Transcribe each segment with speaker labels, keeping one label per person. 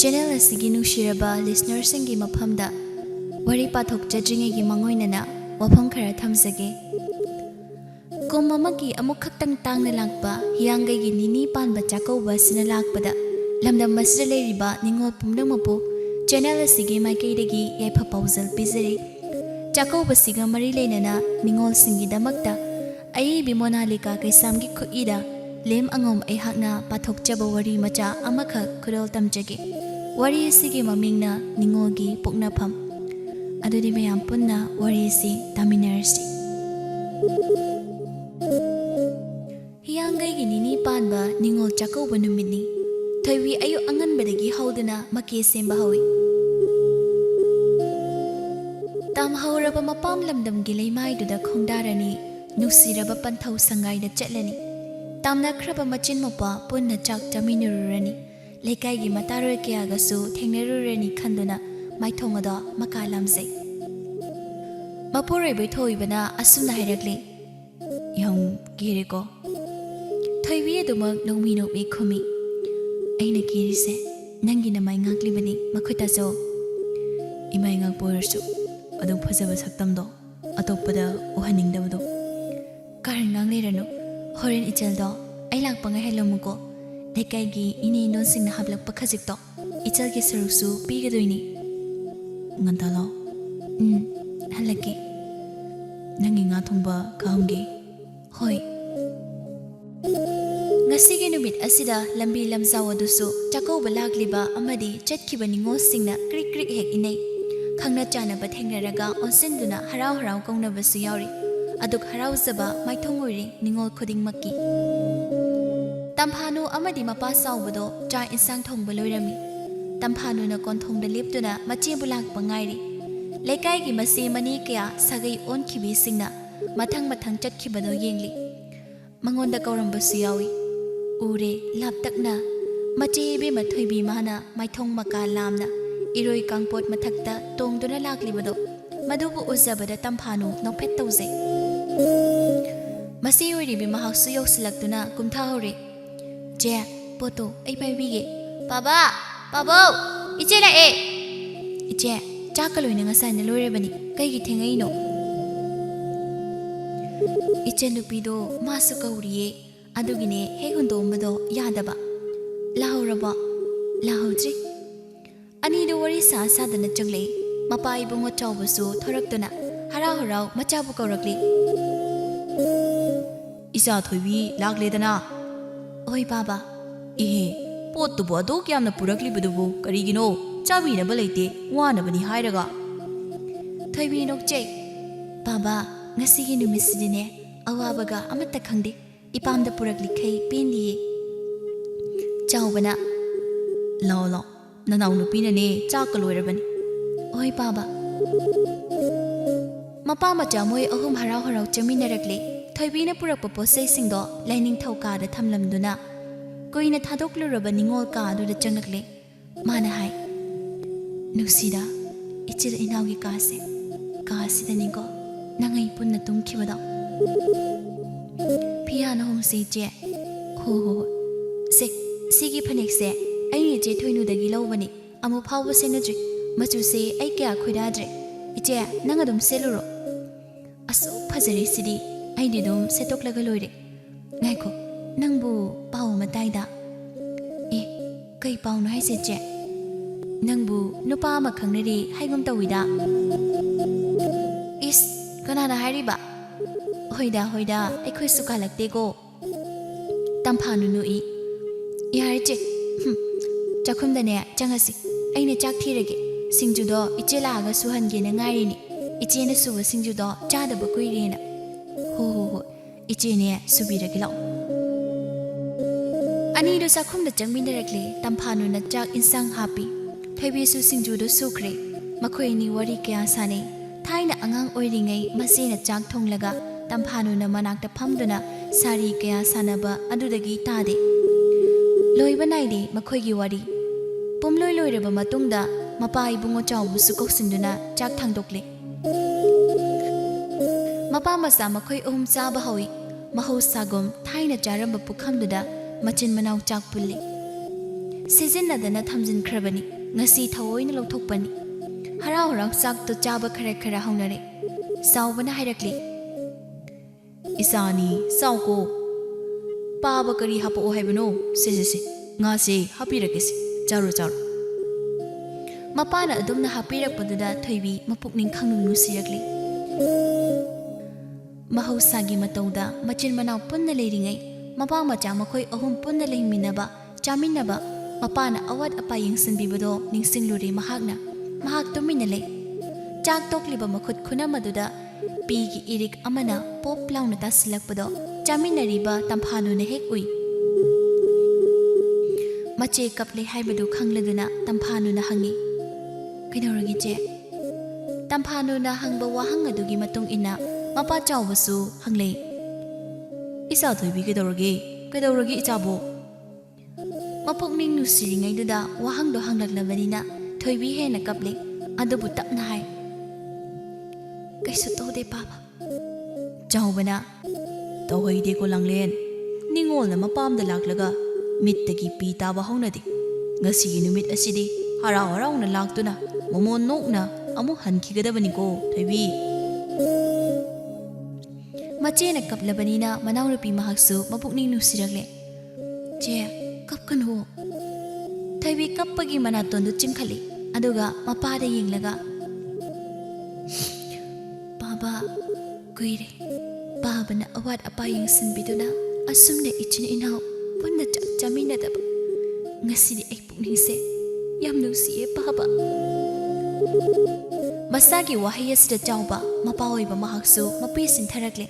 Speaker 1: Channel asigi nushiraba listenersinggi mafamda wari pathokjadringegi mangoinana wafam khara thamjage. Kum amagi amuk khaktang tangna lakpa hiyangaigi nini panba Chakkouba sina lakpada lamdam masida leiriba ningol pumnamapu channel asigi maikaidagi yaifa pauzal pizari. Chakkouba siga mari leinana ningol singi damakta aibi Monalika Keisham gi khuida Lem Angom aihakna pathokjaba wari macha amakha khurol tamjage. Wari asigi mamingna Ningolgi POKNAPHAM. Adudi mayam punna wari asi taminarsi. Hiyangaigi nini panba Ningol Chakkouba numitni. Thaiwi ayu anganbadagi hauduna make semba hawi. Tam hauraba mapam lamdamgi leimaiduda khongdarani nusiraba panthau sangaida chatlani. Tamna khraba machin mapa punna chak chaminururani. Leikaigi mataroi kayagasu thengnerurani khanduna maithongada makalamjai. Mapurai baithoibana asumna hairakli. Yong giriko. Thaiwi adumak nomi nomi khumi. Aina kirise nangi namai ngaklibani makhutajo. Imai ngakporsu adum phajaba saktamdo atopada uhaningdabdo. Karan ngangleranu horen ichaldo ai lakpa ngai helomuko. Leikaigi ini non singna hablakpa khajikto ichalgi saruksu pigadoini. Ngantalo halaki nangi nga thongba kaumgi hoi ngasigi numit asida lambi lamjaw adusu Chakkouba lakliba amadi chatkiba ningol singna krik krik hek inai khangna chana ba thengnaraga onsenduna harau harau kaungna basu yauri aduk harau zaba maithongori ningol khuding makki tamphanu amadi mapa sawbado cha insang thongba loirami tamphanu na konthongda leptuna mache bulak pangairi leikaigi masi mani kya sagai on khibi singna mathang mathang chatkibado yengli mangonda kaurambasu yawi ure laptakna mache be mathoibi mana maithong maka lamna iroi kangpot mathakta tongduna laklibado madubu uzabada tamphanu nophet tawje masi oiribi mahaksu yausilaktuna kumtha hore je poto ai paibige baba babo iche la e iche chakaloina ngasai na loirebani kaigi thengaino iche nupido masu kauriye adugine he hundombado yadaba lahoraba lahojri ani do wari sa sadana changlei mapai bungo chawbasu thoraktuna harau harau machabu kaurakli isa thoibi lagledana oi baba ihe pottu bodo kyamna purakli budubu karigino chabi na balaite wana bani hairaga thoibi nokchei baba ngasigi numisidine awabaga amatta khangde ipamda purakli khai pendiye chawbana law nanaw nupina ne chakaloirabani oi baba mapa macha moi ahum harau harau chaminarakle thoibi na purakpa posai singdo laining thauka da thamlamduna koina thadoklu ningol ka adu da changnakle mana hai nusida ichir inaugi kasi da ningo nangai punna tumkhibada piano hong se je ho se sigi phanek se ai ni je thoinu dagi lawbani amu phawba senajri machu se ai kya khoidadre iche nangadum seluro aso phajari sidi ai di dum setoklaga loire ngaiko nangbu pau mataida e kai pau no haise je nangbu nupa ma khangnari haigum tawida is kanana hariba hoida aikhoi suka lakte go tamphanu nu i yare che chakhumda ne changasi aine chak thirage singjudo ichela ga suhange na ngari ni ichena suwa singjudo chada ba kuirena ho ichene subirage law ani do sakhumda changminarakle tamphanu na chak insang happy thaibi su singjudo sukre makhoi ni wari kya sane thaina angang oiringai masina chak thonglaga tamphanu na manakta phamduna sari kya sanaba adudagi tade loiba naide makhoi gi wari pumloi loireba matungda mapai bungo chawbu su koksinduna chak thangdokle mapa masa makhoi chaba hawi mahau sagom thaina charamba pukhamduda machin manau chak pulli season nadana thamjin khrabani ngasi thawoina lawthokpani harau harau sak to chaba khara khara haunare saubana hairakli isani sauko paba kari hapo haibano se ngase hapirakesi charu charu mapana adumna hapirakpaduda thoibi mapukning khangnu nusirakli mahosagi matauda machin manau punna leiringai mapa macha makhoi ahum punna leiminaba chaminaba mapana awat apa yengsinbibado ningsingluri mahak tumina lei chak tokliba makhut khunamaduda pigi irik amana pop launa tasilakpado chaminariba tamphanu ne hek ui mache kaple haibadu khangladuna tamphanu na hangi kaidoragi che tamphanu na hangba wahang adugi matung ina mapa chawbasu hanglei isa thoibi kaidoragi ichabo mapokning nusiringai duda wahang do hanglaklabanina thoibi hena kaple adubu tapna hai kaisu tode papa chawbana tawhaide ko langlen ningol na mapam da laklaga mit tagi pi taba haunadi ngasi numit asidi harau na laktuna momon nokna amu hankigadabani ko thoibi machena kaplabanina manawrupi mahaksu mapukning nusiragle che kapkan ho thoibi kappagi manatondu chingkhali aduga mapada yenglaga baba kuire babana awat apa yengsinbiduna asumne ichin inau punna chak chaminadaba ngasidi ai pukningse yam nusiye baba masagi wahiya sida chawba mapaoiba mahaksu mapi sintharakle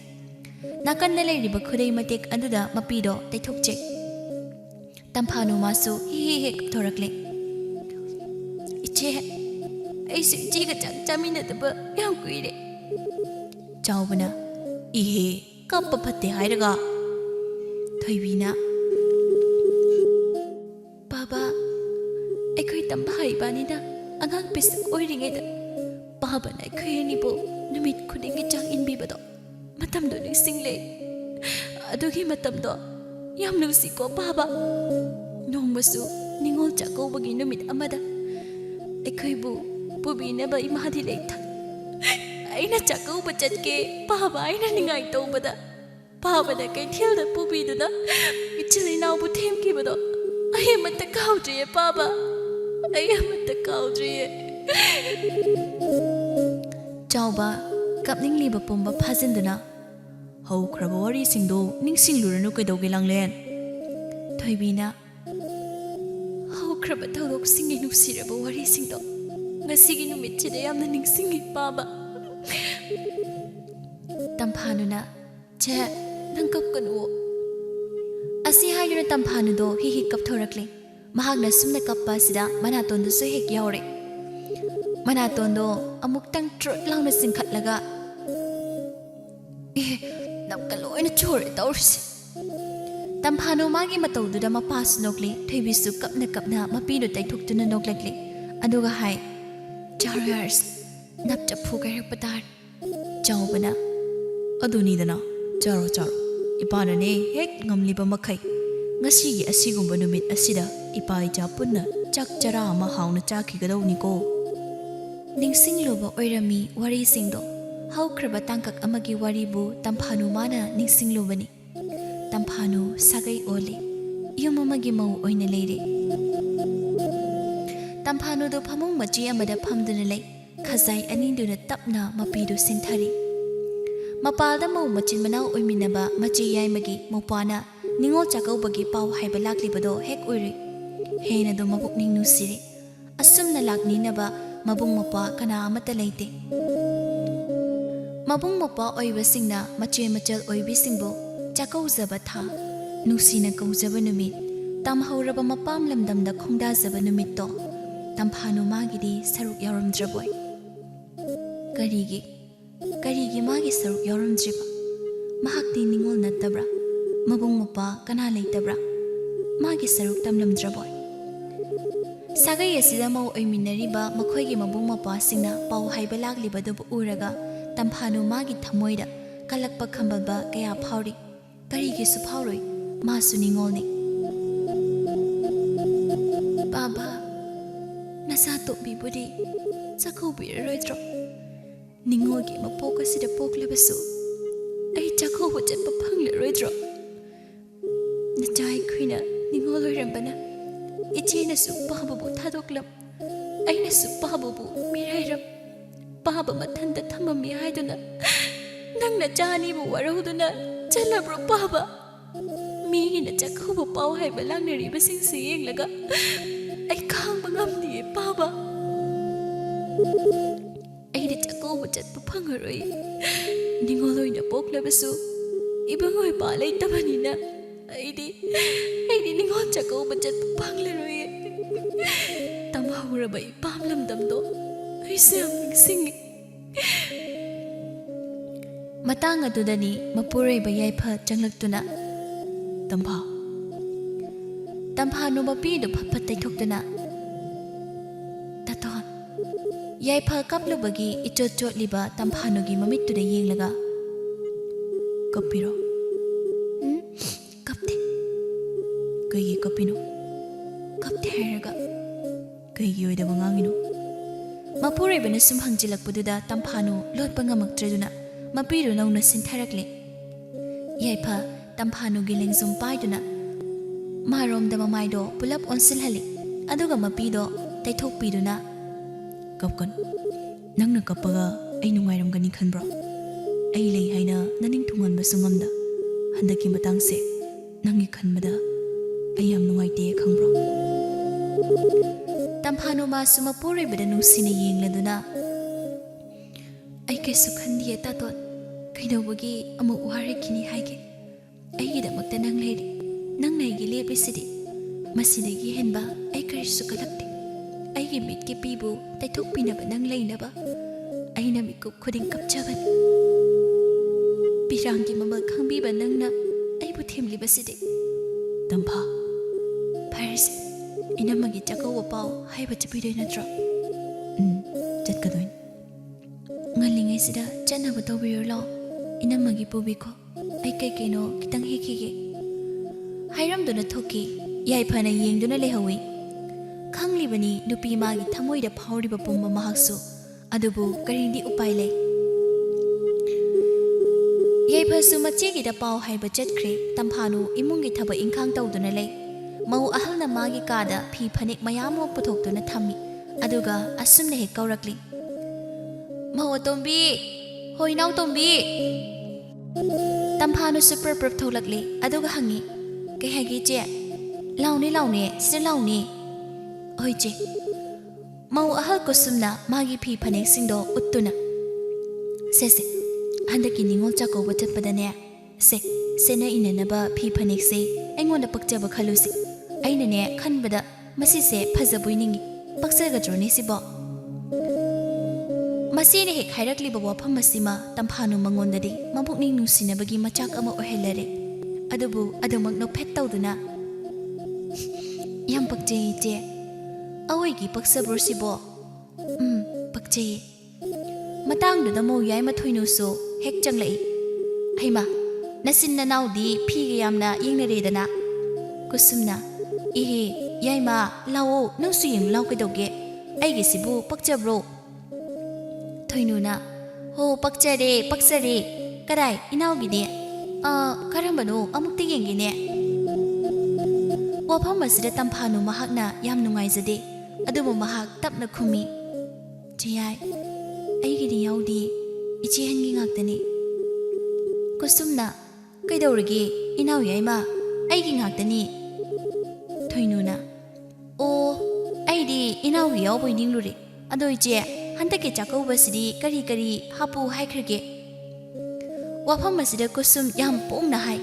Speaker 1: nakanna leiriba khudei matek aduda mapido taithokche tamphanu masu hi hek thorakle iche aisi jiga chak chaminadaba yam kuire chawbana ihe kappa phatte hairaga thoibina baba ekhoi tamba haibanina angang pis oiringai da baba na ekhoi nibo numit khudingi chak inbibado matamdo ningsingle adugi matamdo yam nusi ko baba nongmasu ningol chakkouba gi numit amada ekhoi bu pubina ba imadi leitha aina chakkouba chatke baba aina ningai tobada baba na kai thilda pubiduna ichilina bu themki bado ayamata kaudriye baba ayamata kaudriye chawba kapningliba pumba phajinduna hau khraba wari singdo ningsingluranu kaidauge langlen thoibina hau khraba thorok singi nusiraba wari singdo ngasigi numit chide yamna ningsingi baba tampanuna che nang kapkanu asi hayuna tamphanu do hi kapthorakle mahagna sumna kappa sida manaton du hek yaure manaton do amuktang trot launa singkhatlaga napkaloina chore tawrisi tamphanu magi matawdu da mapas nokle theibisu kapna mapi do taithoktuna noklekle aduga hai charers napcha phugai patar chawbana aduni dana charo ipanane hek ngamliba makhai ngasi asigumba numit asida ipai ja punna chak chara ma hauna chakhigadawni ko ningsingloba oirami wari singdo haukraba tangkak amagi wari bu tamphanu mana ningsinglobani tamphanu sagai ole yumamagi mau oina leire tamphanu do phamung machi amada phamduna lei khazai aninduna tapna mapidu sinthari mapalda mau machin manau oiminaba machi yaimagi mopana ningol chakkouba pau haiba laklibado hek oiri heina do mabukning nusiri asumna lakninaba mabung mapa kana amata leite mabung mapa oiba singna mache machal oibi singbo chakkauzaba tha nusina kauzaba numit tamhauraba mapam lamdamda khongda zaba numit to tamphanu magidi saruk yaramdraboy karigi magi saruk yaramdriba mahakti ningol natabra mabung mapa kana leitabra magi saruk tamlamdraboy sagai asida mau oiminariba makhoigi mabung mapa singna pau haiba laklibadu uraga tamphanu magi thamoida kalakpa khambalba kaya phauri karigi su phauroi masu ningolni baba na Masa tokbibudi Chakkoubiroidro Ningolgi mapoka sida poklebasu Ai Chakkouba chatpa phangleroidro Nachai khuina Ningol oirambana Ichena su pababu thadoklam Aina su pababu mirairam Paba mathanda thamami haiduna Nangna chani bu warauduna chalabro paba Migina Chakkouba pau haiba langnariba singsi yenglaga Ai khangba ngamdiye paba Aida Chakkouba chatpa phangaroi Ningol oina poklabasu Ibangoi pa leitabanina Aidi Ningol Chakkouba chatpa phanglaroi Tamhauraba ipamlamdamdo Aise yam ningsingi Matang adudani mapureiba yaipa changlaktuna Tampha no mapido phapat taithokdana Taton Yaipa kaplubagi ichot liba tamphanugi mamittuda yenglaga Kapiro Kapte Kaigi kapino Kapte hairaga Kaigi oidaba ngangino Mapureibana sum hangjilakpududa tamphanu lotpa ngamakdraduna mapiru nauna sintharakle Yaipa tamphanugi lengzum paiduna Maromda mamaido pulap onsilhali aduga mapido taithokpiduna Kapkan Nangna kapaga ai nungairamgani khanbro Ai lei haina naning thunganba sungamda Handaki matangse nangi khanbada ai yam nungaite khangbro Tamphanu ma suma pureibada nungsina yengladuna Ai kesu khandiye tatot kaidawagi amu wari kini haige Aigidamakta nang leiri nang naigi leprisidi masidagi henba ai karisu kalakti Aigi mitki pibu taithokpinaba nang leinaba Aina mikup khuding kapchaban Pirangi mamal khangbiba nangna aibu themlibasidi Tampha Paris Inamagi Chakkouba pau haiba chapidoi natro Chatkadoin Ngalingay sida chanaba tawbiro lao Inamagi pubiko Ai kaino kitang hikige Hairamduna thoki Yaipana yengduna lehawi Khanglibani nupi magi thamoida phauriba pumba mahaksu Adubu karindi upai lei Yaipasu machigida pau haiba chatkre Tamphanu imungi thaba inkhang tawduna lei Mau ahalna magi kada phi phanik mayamo puthokduna thammi Aduga asumna he kaurakli Mau tombi Hoinaw tombi Tamphanu super prap tholakli aduga hangi Kay hagi che Launi sida launi Oi che Mau ahal kusumna magi phi phanek singdo uttuna Se handaki Ningol Chakkouba chatpadane Se na inanaba phi phanek se aingonda pakjaba khalusi Aina ne khanbada masi se phajabuiningi paksagadrone sibo Masine hek hairakliba wafam masima tamphanu mangondadi mabukning nusinabagi machak ama ohelare adubu adamak no phet tawduna Yam pakjei che Awaigi paksabro sibo pakjei Matangduda mo yai mathuinu so hek changlai Haima nasin nanaudi phiga yamna yengnaredana Kusumna Ihe yaima lao nangsu yeng lau kadoge Aigi sibu pakjabro Thoinuna Ho pakchare Kadai inaugide Karambano amukti yengine Wafam masida tamphanu mahakna yam nungaizade Adubu mahak tapna khumi Chiyai Aigidi yaudi Ichi hangi ngaktani Kusumna Kaidawrigi inaw yaima Aigi ngaktani Thoinuna O Aidi inaw yawboy ningluri Ado ichi Handaki Chakkouba sidi kari hapu haikrage Wafam masida kusum yam pongna hai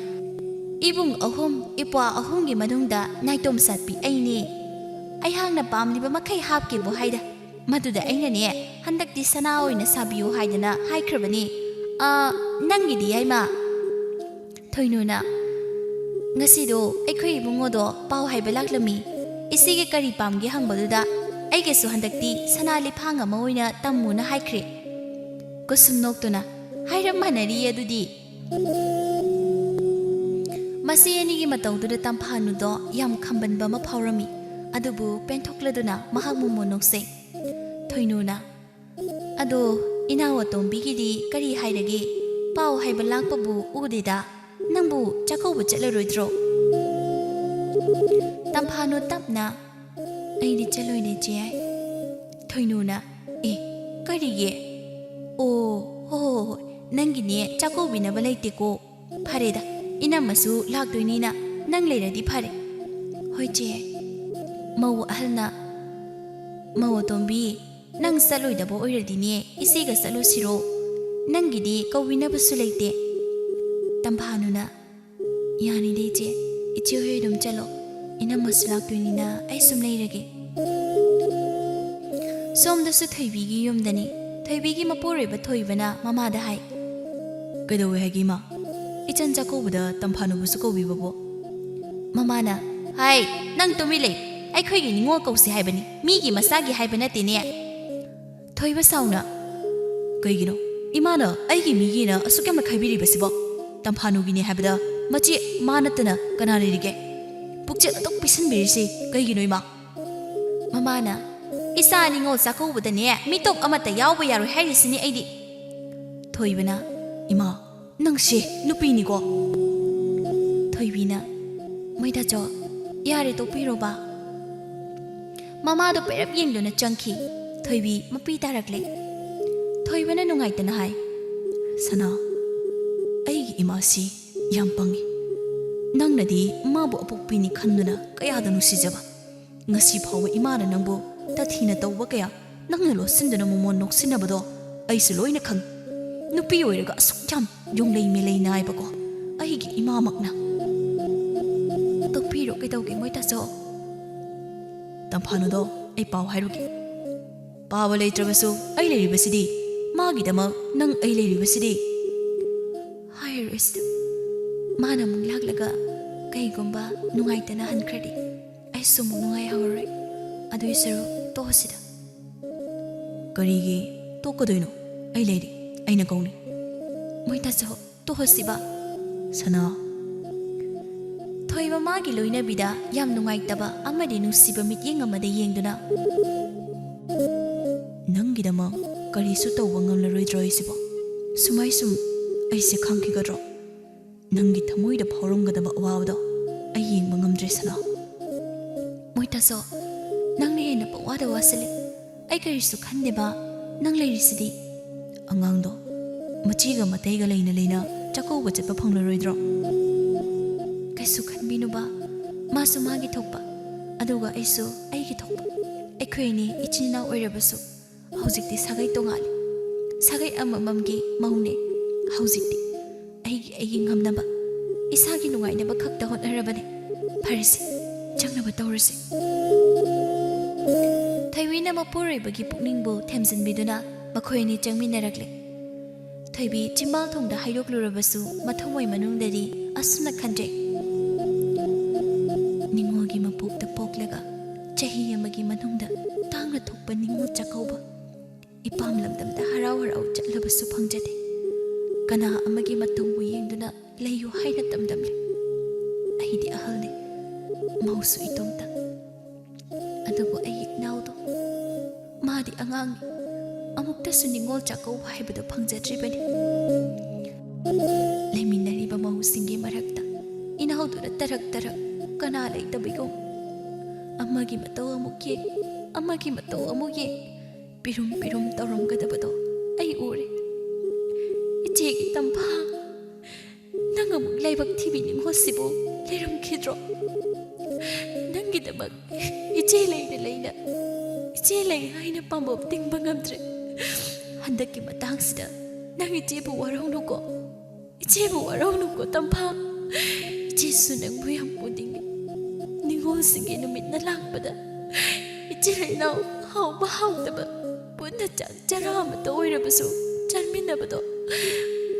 Speaker 1: Ibung ahum ipwa ahumgi manungda naitom satpi aini Ai hangna pamliba makai hapke bo haida Maduda aina ne handakti Sanahal oina sabiyu haidana haikrabani Nangidi yaima Thoinuna Ngasido aikhoi ibungodo pau haiba laklami Isige kari pamgi hangbaduda Aigesu handakti Sanahal phanga ma oina tammuna haikre Kusum noktuna hairam manari adudi Masi anigi matawduda tamphanudo yam khambanba ma phawrami adubu penthokladuna mahak mumo nokse thoinuna ado inawa tombigidi kari hairagi pau haiba lakpabu udida nangbu Chakkouba chatlaroidro tamphanu tapna aidi chaloine che thoinuna karige o ho nangine Chakkoubi na balaite ko phareda inamasu lakdoinina nang leiradi phare hoi che mau ahalna mau tombi nang saloidabo oiradine isiga salo siro nangidi kawina basu leite tamphanuna yani deje ichi hoidum chalo inamasu lakdoinina ai sum leirage somdasu thoibigi yumdani thoibigi mapureba thoibana mamada hai
Speaker 2: kaidawe hagima ichan Chakkouba tamphanu busu kawibabo
Speaker 1: mamana hai nang tumile ai khoigi ningol kausi haibani migi masagi haibana tine thoiba sauna
Speaker 2: kaigino imana aigi migina asukama khaibiri basibo tamphanu gine habada machi manatana kana ririge pukche atok pisan birisi kaigino ima
Speaker 1: mamana isa ningol Chakkouba ne mitop amata yawba yaroi hairisini aidi
Speaker 2: thoibana ima nangse nupini ko
Speaker 1: thoibina moida jo yare to piroba mama do perap yengdona changki thoibi mapi tarakle thoibana nungaitana hai
Speaker 2: sana aigi imasi yam pangi nangnadi mabu apokpini khanduna kayada nusijaba ngasi phawa imana nangbo tathina tawba kaya nangna lo sinduna momon noksinabado aisi loina khang nupi oiraga asuk jam yonglei melei naibako aigi imamakna
Speaker 1: topiro kaitauge moita so
Speaker 2: tamphanu do ai pau hairugi pawa leitrabasu ai leiribasidi magidama nang ai leiribasidi
Speaker 1: hairist mana mung laglaga kaigomba nungaitana hankradi ai sumu nungai hawrai adu isaru tohsida
Speaker 2: karigi tokodoino ai leiri aina kauni
Speaker 1: moita so tohsiba
Speaker 2: sana
Speaker 1: thoiba magi loina bida yam nungaitaba amadi nusiba mityeng amada yengduna
Speaker 2: nangidama karisu tawba ngamlaroidro isibo sumai sum aise khangkigadro nangi thamoida phauramgadaba awawdo ai yengba ngamdre sana
Speaker 1: moita so nangni hena pawada wasale ai karisu khandeba nang leirisidi
Speaker 2: angangdo machiga mataiga leina leina Chakkouba chatpa phanglaroidro
Speaker 1: kaisu khanbinuba masu magi thokpa aduga aisu aigi thokpa aikhoini ichina oirabasu haujikti sagai tongali sagai amamamgi maune haujikti aigi ngamnaba isagi nungainaba khakta hotnarabane pharisi changnaba tawrasi thaiwina mapuribagi pukningbu themjinbiduna makhoini changminarakle thaibi chimbal thongda hairoklurabasu mathomoi manungdari asuna khanjai ningolgi mapukta poklaga chahi amagi manungda tangna thokpa Ningol Chakkouba ipam lamdamda harau harau chatlabasu phangjade kana amagi matungbu yengduna leiyu haina tamdamle aidi ahalne mausu itomta adubu ayi naudo madi angangi amuktasu Ningol Chakkouba haibada phangjadribani leiminariba mahusingi marakta inauduna tarak kana leitabigo amagi matau amuk ye pirum tawramgadabado ai ure ichegi tampha nangamuk laibak thibi ninghosibu leiramkhidro nangidabak iche leina iche lei haina pambop tingba ngamdre handaki matangsida nang ichebu waraunuko tampha ichesu nangbu yam pudingi Ningol singi numit na lakpada iche leinaw hawba hawdaba punna chara amata oirabasu charminabado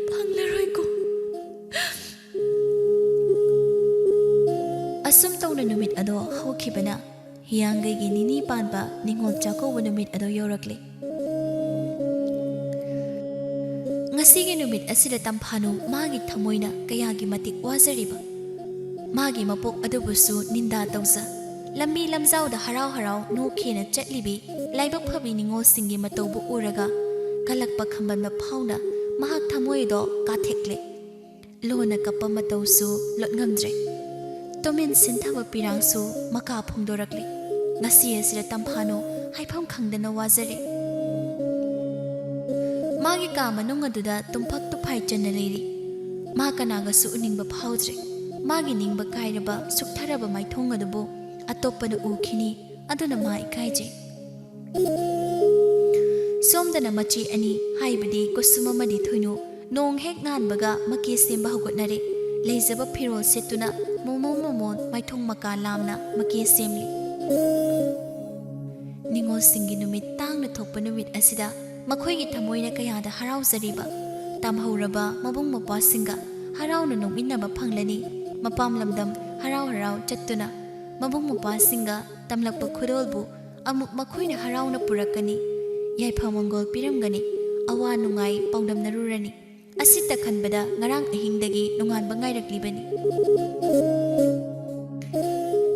Speaker 1: phanglaroi ko asum tawna numit ado hawkhibana hiyangaigi nini panba Ningol Chakkouba numit ado yorakle ngasigi numit asida tamphanu magi thamoina kayagi matik wazariba magi mapok adubusu ninda tawsa lambi lamzauda harau harau nokhena chatlibi laibak phabi ningol singi mataubu uraga kalakpa khambanba phauna mahak thamoido kathekle lona kappa matausu lotngamdre tomin sinthaba pirangsu maka phungdorakle ngasi asira tamphano haifam khangdana wazare magi ka manung aduda tumphak tuphai channa leiri ma kanaga su uningba phaudre magi ningba kairaba suktharaba maithong adubu atopana ukhini aduna ma ikaije somdana machi ani haibadi kusuma madi thoinu nong hek nganbaga maki semba hugotnare leizaba phirol setuna momon maithong maka lamna maki semli ningol singi numit tangna thokpa numit asida makhoigi thamoina kayada harauzariba tamhauraba mabung mapa singa harauna nominaba phanglani mapam lamdam harau chattuna mabung mapa singa tamlakpa khurolbu amuk makhoina harauna purakani yaifa mongol piramgani awa nungai paudam narurani asita khanbada ngarang ahingdagi nungan bangairaklibani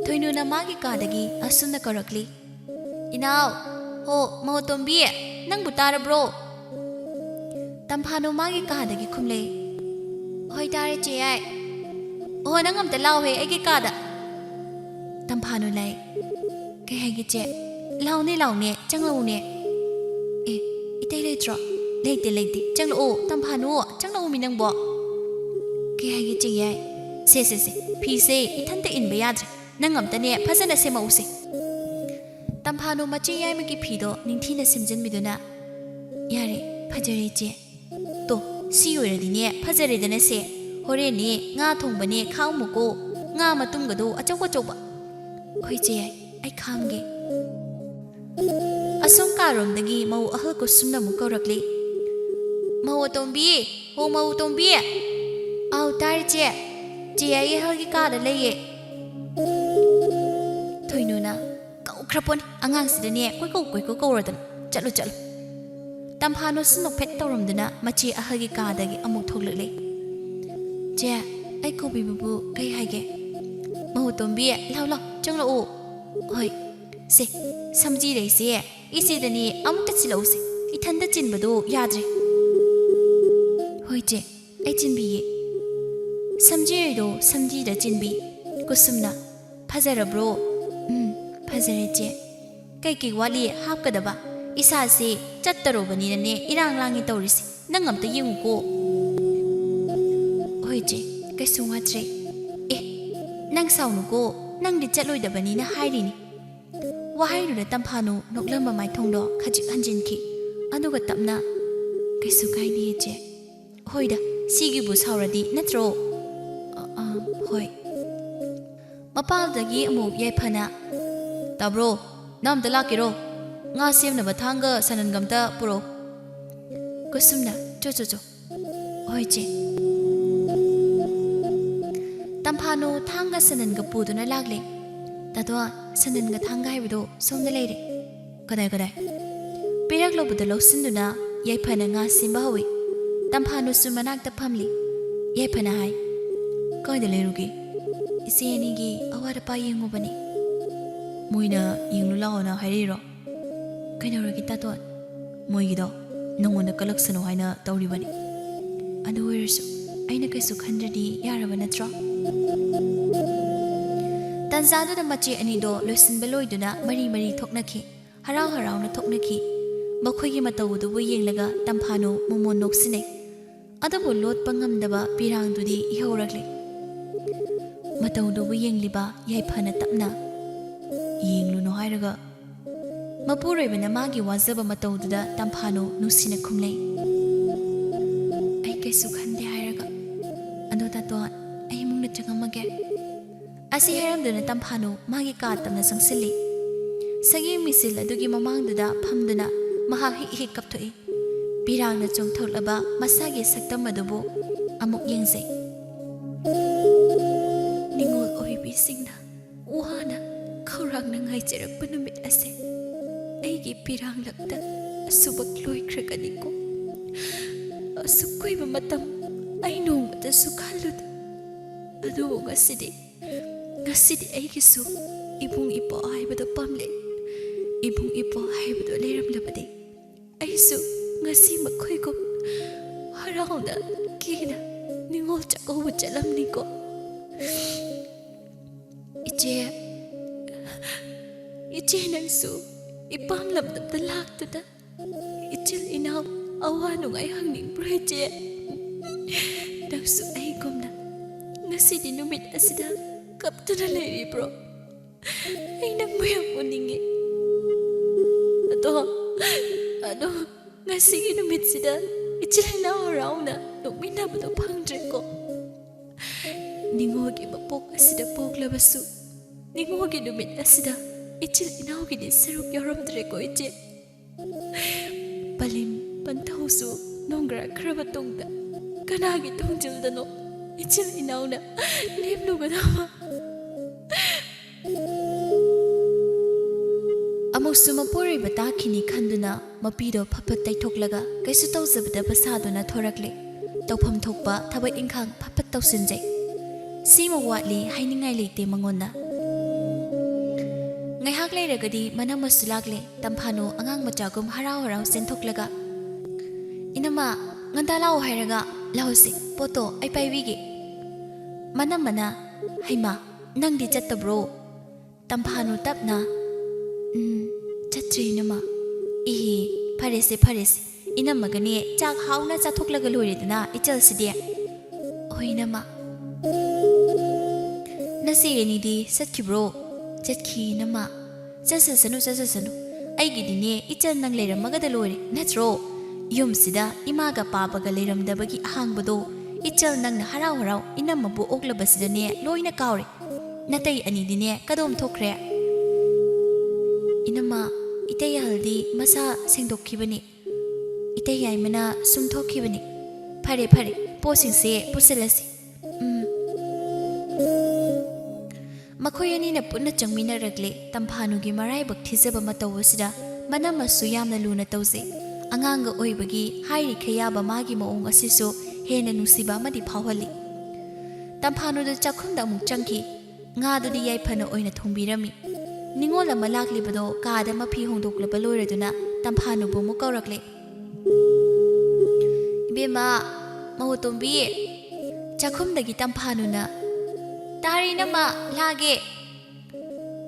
Speaker 1: thoinuna magi kadagi asuna karakli inaw ho motombi nang butara bro tamphano magi kadagi khumle hoi tare che ai oh nang amta law he ai ge kada tamphano lai ke hai ge che law ne changlo ne e itai leitro leite changlo tamphano changlo mi nang bo ke hai ge che ai se phi se ithante in be yadre nang amta ne phasana se mause tamphano machi yai magi phido ningthina simjin miduna yare phajare che to si oiradi ne phajare dana se hore ni nga thongbane khawmuko nga matungado achawba khoi che ai khamge asom karom dagi mau ahal ko sumna mu korakli mau tombi ho mau tombi au tar che ai hal gi ka da leye thoinuna krapon angang sidane koi ko radan chalo tamphano sunok phet tawramduna machi ahagi kadagi amuk thoglele che ai ko bibu kai haige mahu tombi law changlo o hoi se samji rei se isidani amta chilo se ithanda chinbado yadre hoi che ai chinbi samji da chinbi kusumna phajara bro phajare che kai wali hapkadaba isa se chattarobani ne irang langi tawrisi nangamta yinguko hoi che kai sungatre nang saunuko nang di chatloidabani na hairini wahairu da tamphano noklamba mai thongdo khajik hanjinki aduga tapna kai su kai di che hoida sigi bu sauradi natro hoi mapaldagi amuk yaifana tabro nam dala kiro nga semna bathanga sanangamta puro kusumna cho hoi che tamphano thanga sananga puduna lagle tadwa sananga thanga haibido somna leire kadai pirak lobуда losinduna yaifana nga simba hawi tamphano sumanak ta phamli yaifana hai koida lerugi iseni gi awara pa yengubani moina yinglu laona hairiro kainaragi taton moigido nongona kalaksano haina tawribani adu oirsu aina kaisu khandradi yaraba natra tanzadu da machi anido loisinba loiduna mari thoknaki harau na thoknaki bakhoigi matawdu bu yenglaga tamphano momon noksine adabu lot pangamdaba pirangdudi ihaurakle matawdu bu yengliba yaiphana tapna yengluno hairaga mapuroibana magi wazaba matawduda tamphano nusina khumlei ai kaisu khande hairaga ando tato ai mungna changamage asi hairamduna tamphano magi ka tamna sangsili sagi misil adugi mamangduda phamduna maha hi kapthoi pirangna chongtholaba masagi saktam adubu amuk yengzai ningol oibi singna wana khawrang na ngai cherak panumit ase aigi pirang lakta subak loi khrakaniko asukoi matam ai no mata sukhalud adu ngasidi ngasi di aigisu ibung ipo haibado pamle ibung ipo haibado leiramlabadi aisu ngasi makhoi ko harauna kina Ningol Chakkouba chalamniko iche nangsu ipam lamdamda laktuda ichil inaw awanong ay hangning breje nangsu ay gomna ngasi di numit asida kaptuna layri bro ay nagmayang uningi ato ngasi numit sida ichil inaw arawna nukminabado pangdre ko ningogi mapok asida poklabasu ningogi numit asida ichil inawgi di saruk yaramdre ko iche palim pantausu nongra kraba tungda kanagi tungjildano ichil inawna lemlugadama amusu mapori batakini khanduna mapido phapat taithoklaga kaisu tawjabda basaduna thorakle tawpham thokpa thabai ingkhang phapat tawsinjai sima watli hainingai leite mangonna ngaihak leiragadi manamasu lagle tamphano angang machagum harau harau senthoklaga inama nganda lao hairaga lausi poto ai paibigi manamana haima nangdi chattabro tamphano tapna chatri nama ihi pharese inamagani chak hauna chathoklaga loiredna ichal sidie oinama nasireni di satkibro chatki nama chasasanu aigidine ichal nang leiramagada loire natro yumsida imaga pabaga leiramdabagi ahangbado ichal nangna harau harau inamabu oklabasidane loina kaure natai anidine kadom thokre inama itay haldi masa sengdokkibani itay yaimana sumthokkibani phare posingse pusilasi makoyani na punna changmina ragle tamphanugi marai bak thizaba matawasida manamasu yamna luna tawse anganga oibagi hairi khayaba magi maong asisu hena nusiba madi phawhali tamphanu da chakhunda muk changki nga dudi yaifana oina thongbirami ningola malaklibado kada mafi hongdoklaba loiraduna tamphanu bu mu kawrakle ibema mahutombi chakhumdagi tamphanu tari nama lage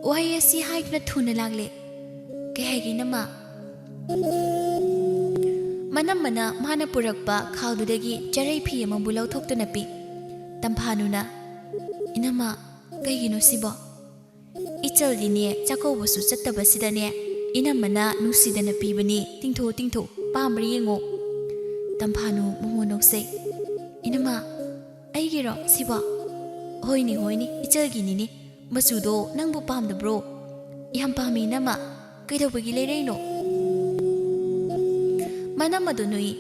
Speaker 1: wahai asi haikna thuna lagle kahagi nama mana mana purakpa khawdudagi charai phi amabu lauthokna pi tamphanu inama kaigino sibo ichal dine Chakkouba su chattabasidane inamana nusidana pibani tingtho pamri yengo tamphanu mumonokse inama aigiro sibo hoini ichal gini masudo nangbu pamdabro yam pami nama kaidobagi lereino manamadu nui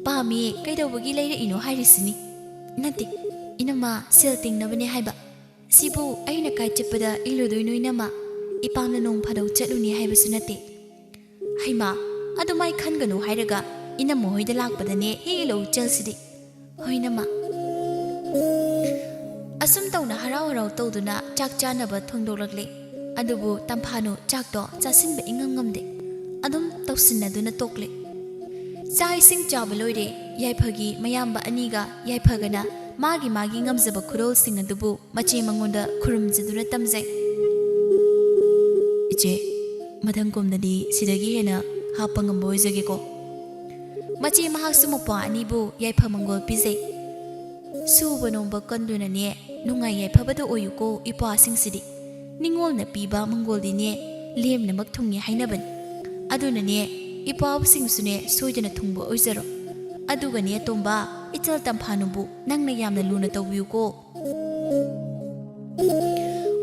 Speaker 1: pami kaidobagi lereino hairisini nati inama silting nabane haiba sibu aina kai cheppada iludoi noinama ipamna nong phadau chaluni haibasu nate haima adumai khanganu hairaga inamo hoida lakpadane helo chalsidi hoinama asum tawna harau tawduna chak chanaba thongdolakle adubu tamphanu chakto chasinba ingangamde adum tawsinnaduna tokle chai sing chabaloire yaiphagi mayamba aniga yaipagana magi ngamzaba khurol sing adubu machi mangonda khurumjiduna tamjai iche madangkomnadi sidagi hena hapangam boizage ko machi mahaksu mopa anibu yaiphamangol pizai suba nomba kanduna ne nungai yaiphabado oyuko ipa singsidi ningol na piba mangoldi ne lemna makthungi hainaban aduna ne ipa singsune soidana thungba oizaro aduga ne tomba ichal tamphanubu nangna yamna luna tawbiuko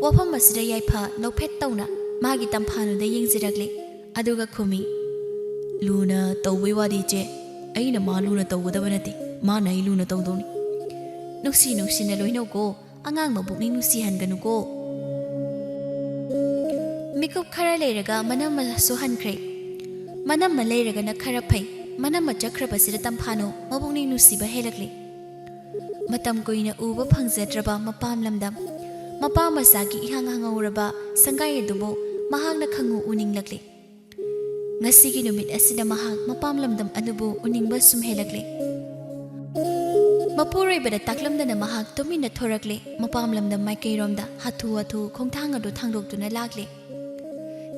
Speaker 1: wafam masida yaipha nophet tawna magi tamphanu da yengziragle aduga khumi luna tawbi wadi je aina ma luna tawgadabanati ma nai luna tawdoni nuksi na loino ko angang mabukning nusi hanganu ko mikop khara leiraga manama so hankre manama leiraga na khara phai manama chakra basira tamphano mabukning nusi ba helakle matam koina uba phangjadraba mapam lamdam Mapa masagi ihang hangauraba sangai adubo mahagna khangu uninglakli. Ngasigi numit asida mahag mapamlamdam adubu uningba sumhelakli. Mapuray bada taklamdana mahag tumina thorakli mapamlamdam maikayromda hathu khongthang adu thangdoktuna lakli.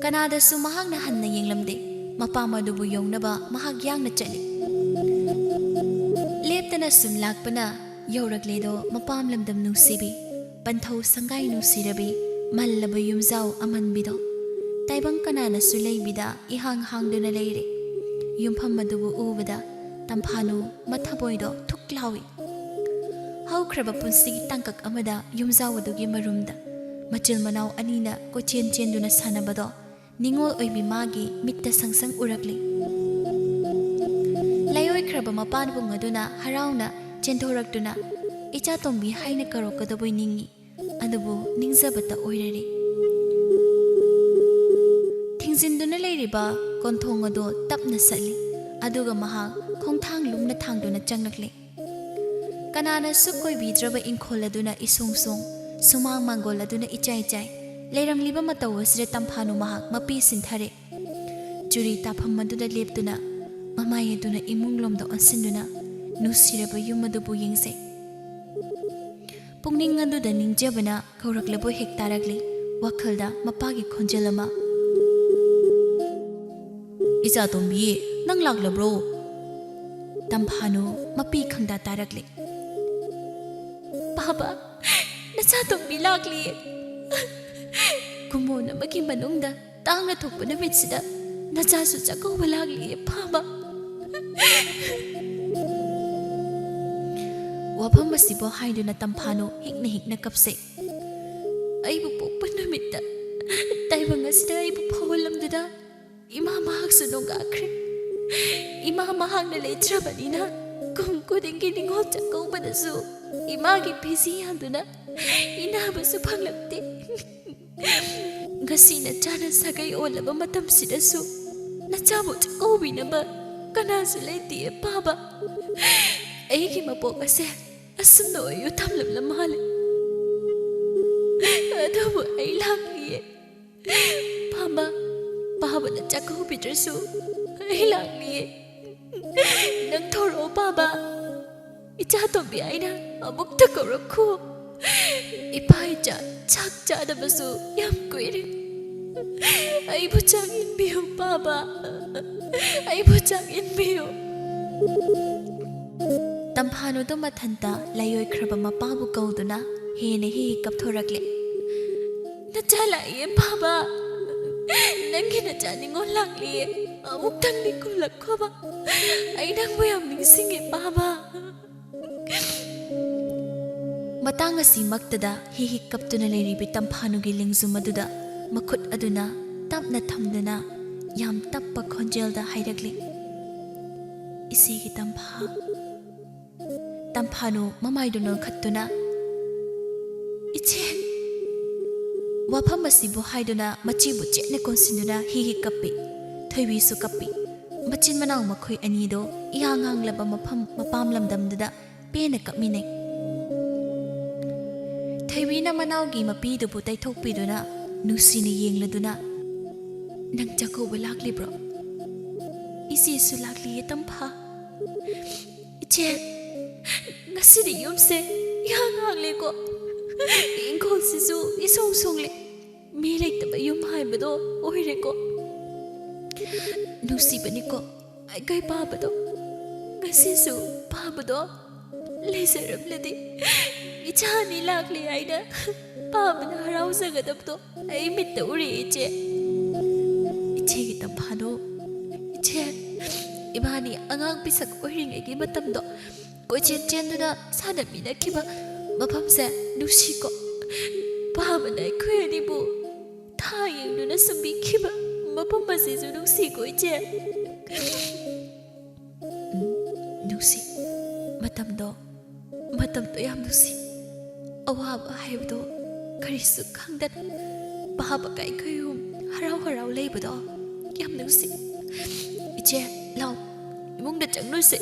Speaker 1: Kanada su mahagna hanna yenglamde mapama adubu yongnaba mahag yangna chali. Leptana sum lakpana yaurakledo mapamlamdam nusibi panthau sangai nusirabi mallaba yumzau amanbido taibang kanana su leibida ihang hangduna leire yumpham adubu ubada tamphanu mathaboido thuklawi haukraba punsigi tangkak amada yumzau adugi marumda machil manau anina kochen chenduna sanabado ningol oibi magi mitta sangsang urakli layoi kraba mapan bungaduna harauna chendoraktuna icha tombi haina karokadaboi ningi adubu ningzabata oirari thingzinduna leiriba konthong ado tapna sali aduga mahak khongthang lumna thangduna changlakli kanana sukoi bidraba inkholaduna isungsung sumang mangol aduna ichai leiramliba mataw asire tamphanu mahak mapi sinthare juri tapham maduda leptuna mamayeduna imunglomda onsinduna nusiraba yumadubu yingse pungning aduda ningjabana kauraklabo hektaragli wakhalda mapagi khonjelama
Speaker 2: Icha tombi nang laklabro
Speaker 1: tamphanu mapi khangda tarakli baba nacha tombi lakli kumona magi manungda tangna thokpa namitsida nacha su Chakkouba lakli baba wafam masibo haiduna tamphanu hikna kapse aibu pokpa namitta taibang asida aibu phawalamduda ima mahak sunong akre ima mahak na leitrabanina kum kudingi Ningol Chakkouba nasu imagi pisi handuna inabasu phanglakte gasina chana sagai olaba matam sidasu nachabo Chakkouba kanasu leiti baba aigi mapok ase asumno yu thamlam male adabu ai lakliye baba baba na Chakkouba drasu ai lakliye nang thoro baba icha tombi aina amukta korakhu ipa icha chak chadabasu yam kuire ai buchang inbiyo baba ai buchang inbiyo tamphanu to mathanta layoi khraba mapabu kauduna hene hi kapthorakle nachala ye baba nangi nacha Ningol lakli amuk tangni kulak khoba ai nang boyam ningsinge baba matang asi maktada hi kaptuna leiribi tamphanu gi lingzu maduda makhut aduna tapna thamduna yam tappa khonjelda hairakli isigi tamphanu mamaiduna khattuna iche wafam asibu haiduna machibu chene konsinduna hi kappi thoibi su kappi machin manau makhoi ani do ihangang laba mapam lamdamduda pena kapmine thoibi na manau gi mapi du bu tai thokpiduna nusine yengladuna nang Chakkouba lakli bro isi su lakli tampha iche ngasidi yumse ihangang le ko ingkol sisu isong le mi leitaba yum haibado oire ko nusibani ko ai kai babado ngasisu babado leisarabladi ichani lakli aida babana harausagadabdo ai mitta uri iche gi tamphano iche ibani angang pisak oiring egi matamdo ko chen duna sadamina kiba mafamse nusiko babana khwedi bu thayeng duna sambi kiba mafam basisu nusiko iche nusi matamdo yam nusi awaba haibdo karisu khangdat baba kai khayum harau leibado yam nusi iche law imungda changnusi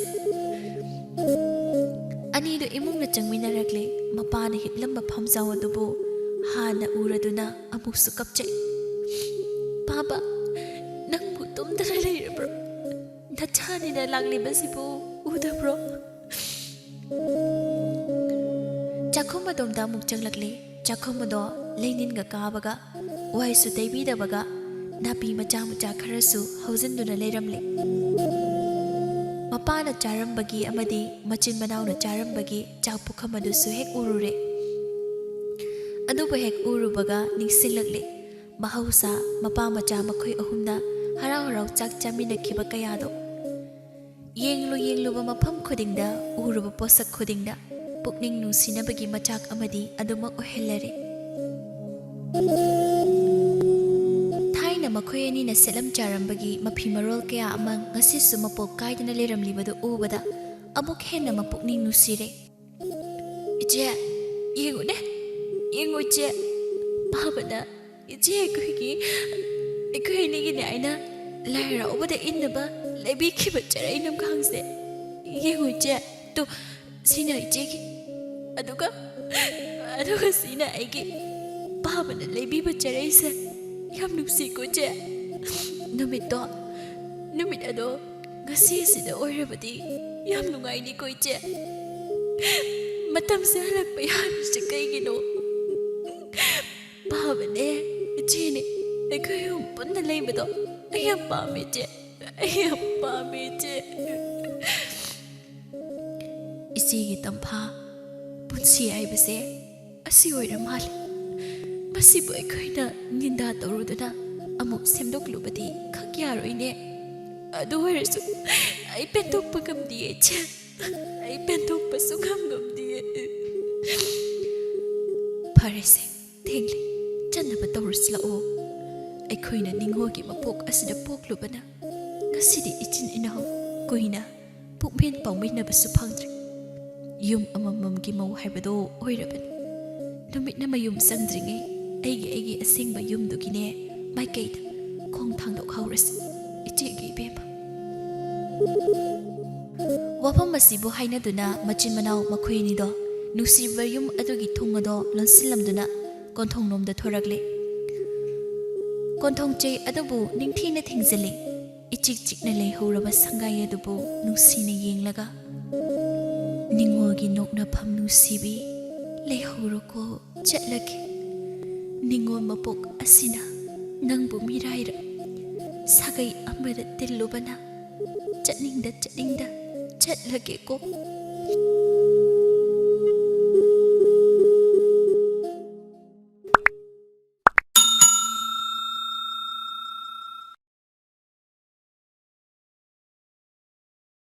Speaker 1: ani do imungda changminarakle mapana hiplamba phamjaw adubu
Speaker 2: Hana uraduna amuksu kapchai. Baba, nangbu tumdara leirabro. Nachanina laglibasibu udabro. Chakkouba domda amuk changlakle. Chakkouba do leninga kabaga waisu taibidabaga napi macha macha kharasu haujinduna leiramle. Mapana charambagi amadi machin manauna charambagi chak pukham adusu hek urure. Aduba hek urubaga ningsinglakle. Mahausa mapa macha makhoi ahumna harau harau chak chaminakhiba kayado. Yenglu ba mafam khudingda uruba posak khudingda pukning nungsinabagi machak amadi adumak ohellare. Thaina makhoi anina selam charambagi mafi marol kaya amang ngasisu mapok kaidana leramlibadu ubada amuk henna mapukning nusire. Ije yengune yengu ije babana ije ekoi nigi ne aina laira ubada innaba lebi khiba charai nam khangse yengu ije to sina ije ki aduga sina aigi babana lebi ba charai se yam nuksi ko je numit ado ngasi sida oirabadi yam nungai ni ko ije matam se halak pa yan se kaigino babane ije ne ekoi punna leibado ayam pame je Isigi tampa punsi aibase asi oira mali masibu ekoina ninda torudana amuk semdoklubadi khakyaroine adu oirasu ai pentokpa gamdiye che ai pentokpa sungamgamdiye parese thengli channaba torslao ekoina ningogi mapok asida poklubana ngasidi ichin inaw koina pukmen pawmina basu phangdre yum amamamgi mau haibado oirabani numitna mayum sangdringai aigi asingba yumdugine maikaida khong thangdok hauras ichegi beba wafam masibu hainaduna machin manaw makhoini do nusiba yum adugi thungado lansilamduna konthongnomda thorakle konthongche adubu ningthina thingzali ichik chikna leihoraba sangai adubu nusina yenglaga Ningolgi noknapham nusibi leihoroko chatlaki Ningol mapok asina nangbu miraira sagai amada tillubana chatningda chatlake ko